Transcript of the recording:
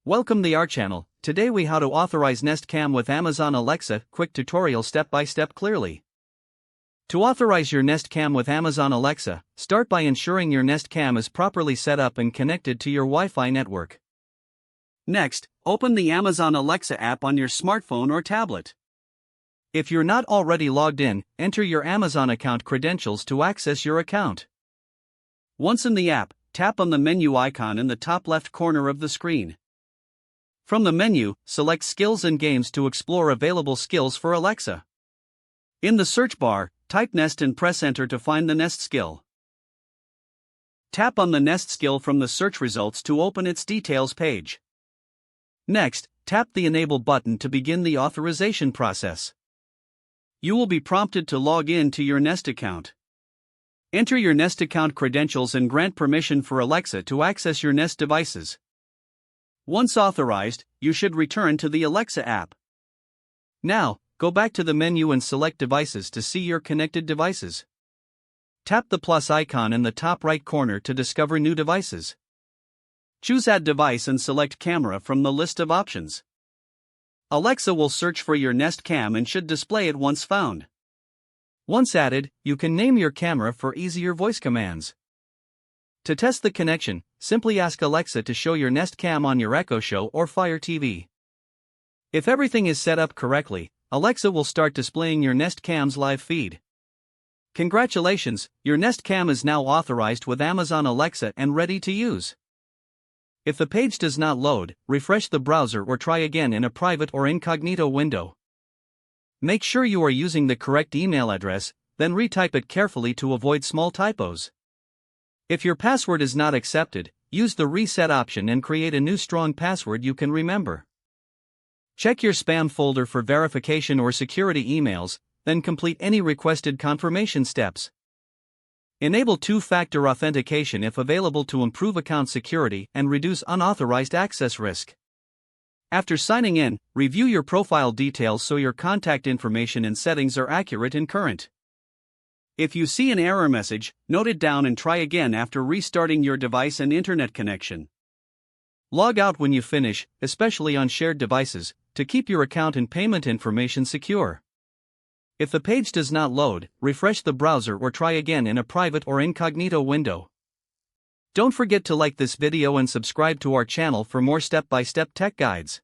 Welcome to our channel. Today we how to authorize Nest Cam with Amazon Alexa. Quick tutorial step by step clearly. To authorize your Nest Cam with Amazon Alexa, start by ensuring your Nest Cam is properly set up and connected to your Wi-Fi network. Next, open the Amazon Alexa app on your smartphone or tablet. If you're not already logged in, enter your Amazon account credentials to access your account. Once in the app, tap on the menu icon in the top left corner of the screen. From the menu, select Skills and Games to explore available skills for Alexa. In the search bar, type Nest and press Enter to find the Nest skill. Tap on the Nest skill from the search results to open its details page. Next, tap the Enable button to begin the authorization process. You will be prompted to log in to your Nest account. Enter your Nest account credentials and grant permission for Alexa to access your Nest devices. Once authorized, you should return to the Alexa app. Now, go back to the menu and select Devices to see your connected devices. Tap the plus icon in the top right corner to discover new devices. Choose Add Device and select Camera from the list of options. Alexa will search for your Nest Cam and should display it once found. Once added, you can name your camera for easier voice commands. To test the connection, simply ask Alexa to show your Nest Cam on your Echo Show or Fire TV. If everything is set up correctly, Alexa will start displaying your Nest Cam's live feed. Congratulations, your Nest Cam is now authorized with Amazon Alexa and ready to use. If the page does not load, refresh the browser or try again in a private or incognito window. Make sure you are using the correct email address, then retype it carefully to avoid small typos. If your password is not accepted, use the reset option and create a new strong password you can remember. Check your spam folder for verification or security emails, then complete any requested confirmation steps. Enable two-factor authentication if available to improve account security and reduce unauthorized access risk. After signing in, review your profile details so your contact information and settings are accurate and current. If you see an error message, note it down and try again after restarting your device and internet connection. Log out when you finish, especially on shared devices, to keep your account and payment information secure. If the page does not load, refresh the browser or try again in a private or incognito window. Don't forget to like this video and subscribe to our channel for more step-by-step tech guides.